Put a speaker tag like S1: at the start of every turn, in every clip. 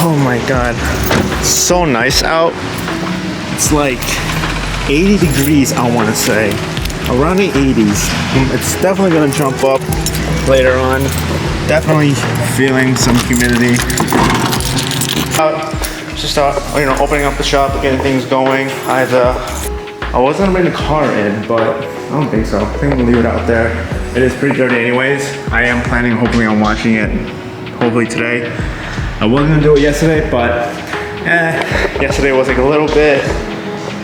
S1: Oh my god, it's so nice out. It's like 80 degrees, I want to say, around the 80s. It's definitely gonna jump up later on. Definitely feeling some humidity. Just you know, opening up the shop, getting things going. I wasn't gonna bring the car in, but I don't think so. I think I'm gonna leave it out there. It is pretty dirty anyways. I am planning, hopefully on washing it, hopefully today. I wasn't gonna do it yesterday, but yesterday was like a little bit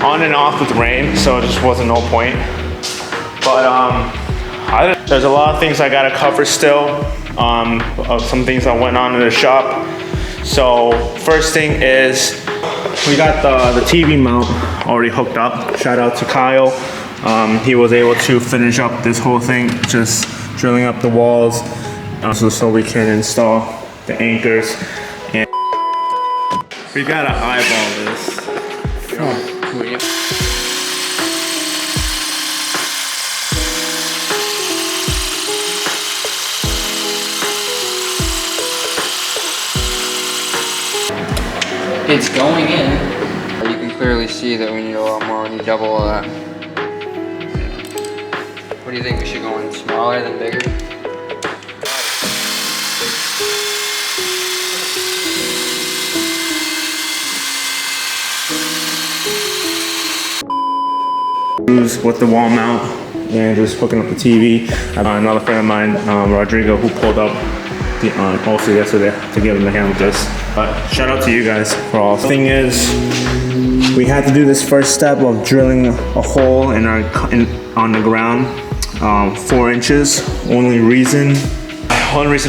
S1: on and off with rain, so it just wasn't no point. But there's a lot of things I gotta cover still. Of some things that went on in the shop. So first thing is we got the TV mount already hooked up. Shout out to Kyle. He was able to finish up this whole thing, just drilling up the walls so we can install the anchors. And we gotta eyeball this.
S2: It's going in. You can clearly see that we need a lot more. We need double of that. What do you think? We should go in smaller than bigger?
S1: With the wall mount and just hooking up the TV. Another friend of mine, Rodrigo, who pulled up also yesterday to give him a hand with this. But shout out to you guys for all. The thing is, we had to do this first step of drilling a hole on the ground, 4 inches. Only reason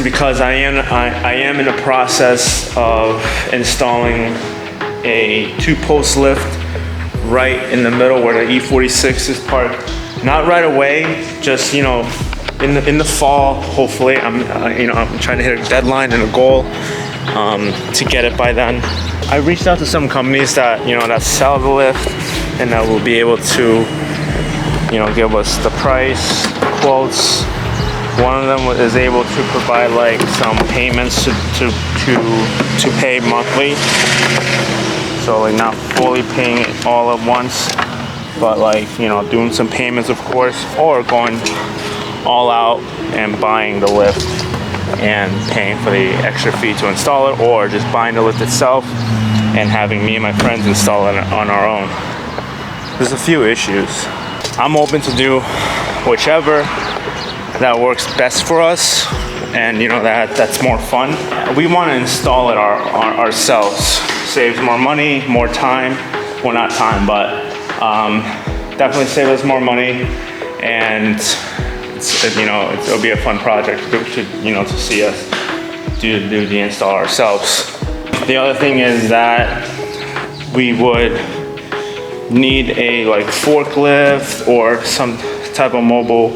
S1: because I am in the process of installing a 2-post lift right in the middle where the E46 is parked. Not right away, just you know, in the fall. Hopefully, I'm trying to hit a deadline and a goal to get it by then. I reached out to some companies that that sell the lift and that will be able to give us the price, quotes. One of them is able to provide like some payments to pay monthly. So like not fully paying it all at once, but like doing some payments of course, or going all out and buying the lift and paying for the extra fee to install it, or just buying the lift itself and having me and my friends install it on our own. There's a few issues. I'm open to do whichever that works best for us, and that's more fun. We want to install it ourselves. Saves more money, more time. Well, not time, but definitely save us more money, and it'll be a fun project to see us do the install ourselves. The other thing is that we would need a forklift or some type of mobile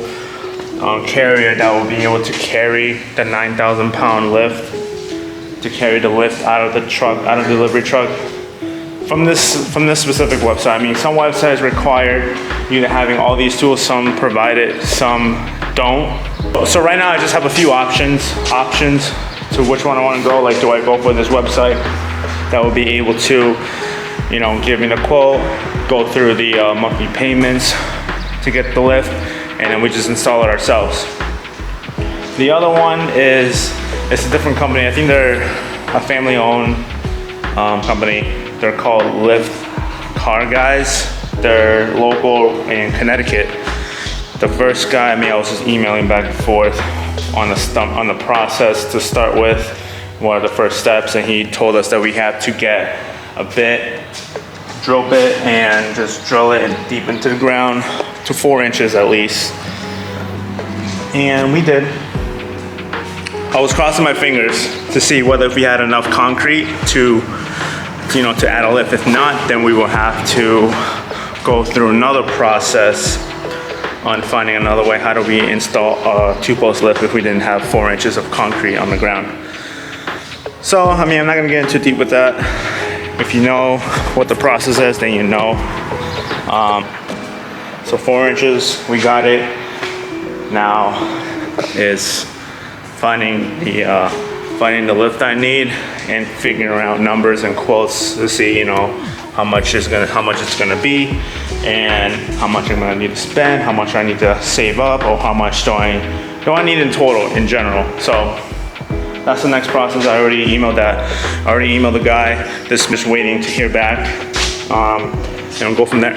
S1: carrier that will be able to carry the 9,000 pound lift, to carry the lift out of the truck, out of the delivery truck. From this specific website, I mean, some websites require you to having all these tools. Some provide it, some don't. So right now I just have a few options to which one I want to go. Like, do I go for this website that will be able to give me the quote, go through the monthly payments to get the lift, and then we just install it ourselves. The other one is, it's a different company. I think they're a family-owned company. They're called Lift Car Guys. They're local in Connecticut. The first guy, I was just emailing back and forth on the process to start with, what are the first steps, and he told us that we have to get a drill bit, and just drill it deep into the ground to 4 inches at least. And we did. I was crossing my fingers to see whether if we had enough concrete to add a lift. If not, then we will have to go through another process on finding another way. How do we install a 2-post lift if we didn't have 4 inches of concrete on the ground? So, I'm not gonna get too deep with that. If you know what the process is, then you know. So 4 inches, we got it. Now is finding the finding the lift I need and figuring out numbers and quotes to see, you know, how much it's gonna be, and how much I'm gonna need to spend, how much I need to save up, or how much do I need in total in general. So that's the next process. I already emailed that. I already emailed the guy. This is just waiting to hear back, and we'll go from there.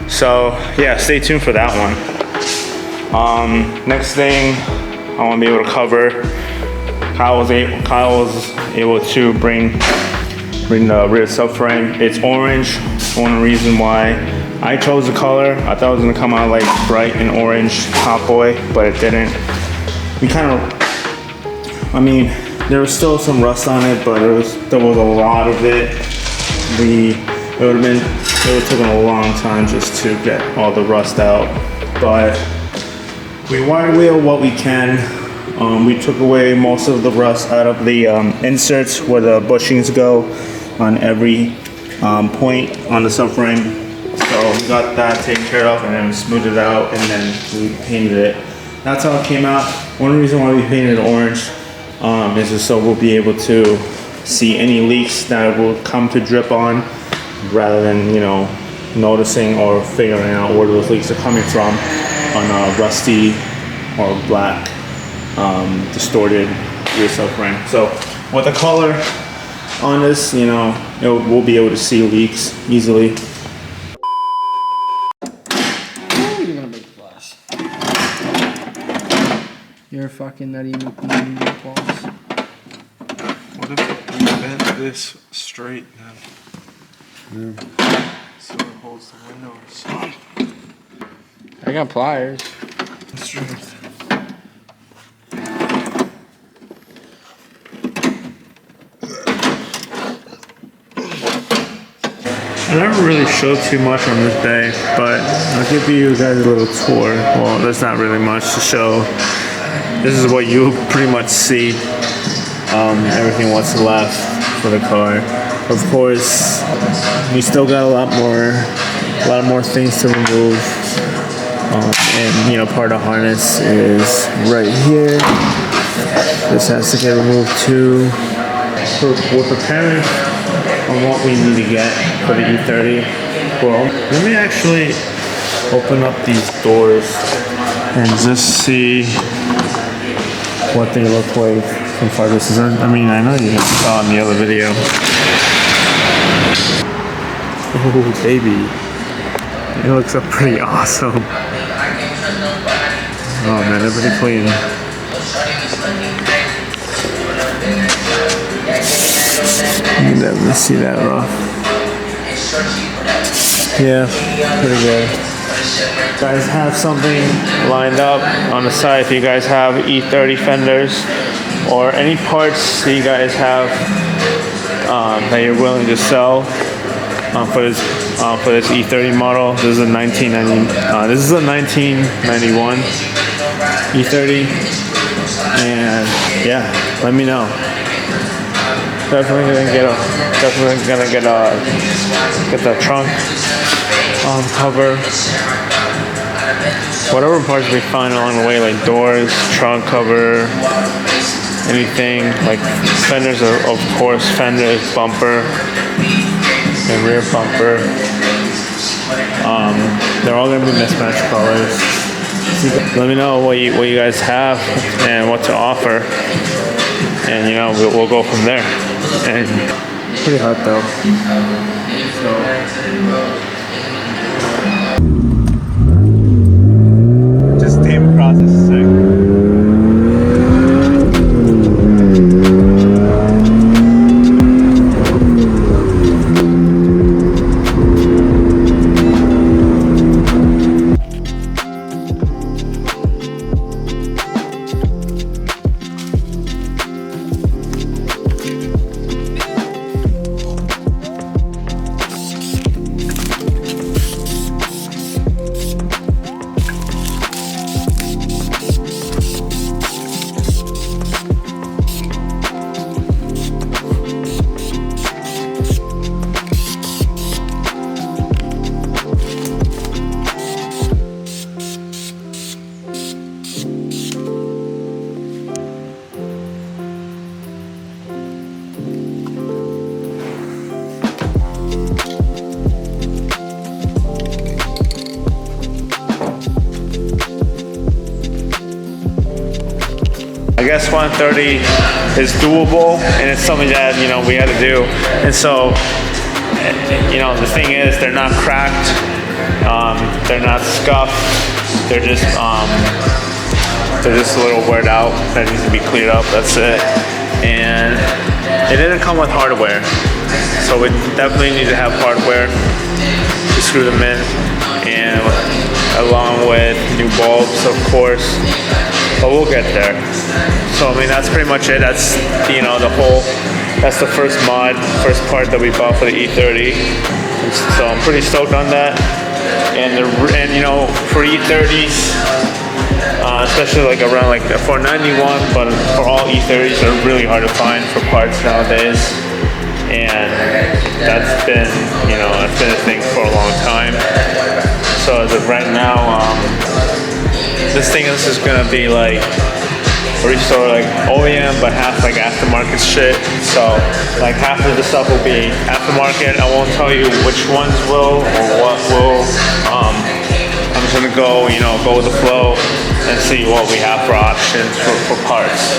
S1: So yeah, stay tuned for that one. Next thing I want to be able to cover. Kyle was able to bring the rear subframe. It's orange. One reason why I chose the color. I thought it was gonna come out like bright and orange Top Boy, but it didn't. We kind of, I mean, there was still some rust on it, but there was a lot of it. It would have taken a long time just to get all the rust out, but we wire wheel what we can. We took away most of the rust out of the inserts where the bushings go on every point on the subframe. So we got that taken care of, and then we smoothed it out, and then we painted it. That's how it came out. One reason why we painted it orange is just so we'll be able to see any leaks that will come to drip on, rather than, you know, noticing or figuring out where those leaks are coming from on a rusty or black distorted rear subframe. So with the color on this, you know, we'll be able to see leaks easily.
S2: You're gonna make flash. You're fucking nutty meatballs.
S3: What if we bent this straight now? So it holds the windows.
S2: I got pliers.
S3: That's true.
S1: I never really showed too much on this bay, but I'll give you guys a little tour. Well, there's not really much to show. This is what you'll pretty much see. Everything what's left for the car. Of course, we still got a lot more things to remove. And you know, part of the harness is right here. This has to get removed too. We're preparing on what we need to get for the E30. Well, let me actually open up these doors and just see what they look like from far distance. I mean, I know you saw in the other video. Oh, baby. It looks up pretty awesome. Oh man, they're pretty clean. You can definitely see that rough. Yeah, pretty good. You guys have something lined up on the side if you guys have E30 fenders or any parts that you guys have that you're willing to sell for this E30 model. This is a 1991 E30, and yeah, let me know. Definitely gonna get the trunk cover. Whatever parts we find along the way, like doors, trunk cover, anything like fenders, of course, fenders, bumper, and rear bumper. They're all gonna be mismatched colors. Let me know what you guys have and what to offer, and you know, we'll go from there. And pretty hot though. Just came across this sick. guess 130 is doable, and it's something that, you know, we had to do. And so, you know, the thing is, they're not cracked, they're not scuffed, they're just a little weared out that needs to be cleared up. That's it. And it didn't come with hardware, so we definitely need to have hardware to screw them in, and along with new bulbs, of course. But we'll get there. So I mean, that's pretty much it. That's, you know, that's the first part that we bought for the E30. So I'm pretty stoked on that. And you know, for E30s, especially like around like the 491, but for all E30s, they're really hard to find for parts nowadays. And that's been a thing for a long time. So as of right now, this thing is just gonna be like restore like OEM, but half like aftermarket shit. So like half of the stuff will be aftermarket. I won't tell you which ones will or what will. I'm just gonna go with the flow and see what we have for options for parts.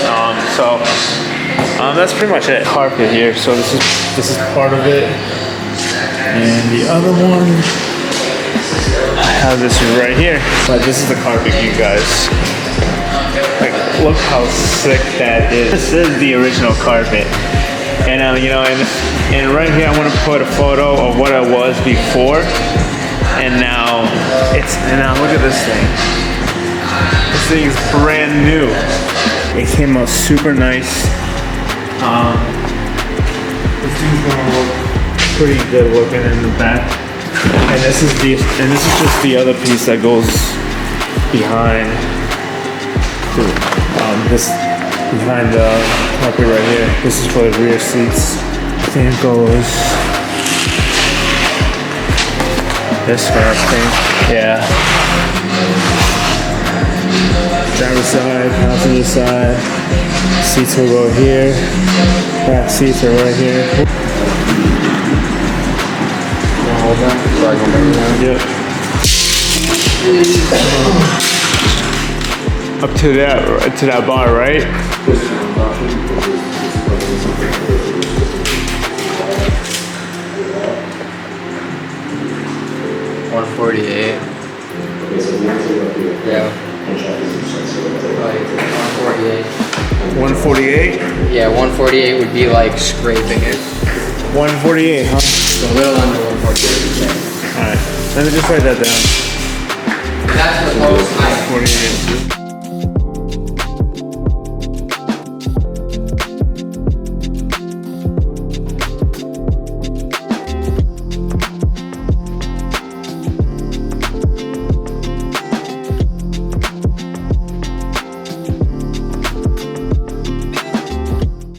S1: That's pretty much it. Carpet here. So this is part of it, and the other one, I have this right here. But this is the carpet, you guys. Like, look how sick that is. This is the original carpet. And you know, and right here I want to put a photo of what it was before, and now look at this thing. This thing is brand new. It came out super nice. This thing's gonna look pretty good looking in the back. And this is just the other piece that goes behind behind the carpet right here. This is for the rear seats. I think it goes this way, I think. Yeah. Driver side, passenger side. Seats will go here. Back seats are right here. Yep. Up to that bar, right?
S2: $148. Yeah. Like 148.
S1: 148?
S2: Yeah, 148 would be like scraping it.
S1: 148, huh?
S2: A little under 148.
S1: Alright, let me just write that down.
S2: That's the most height.
S1: 148.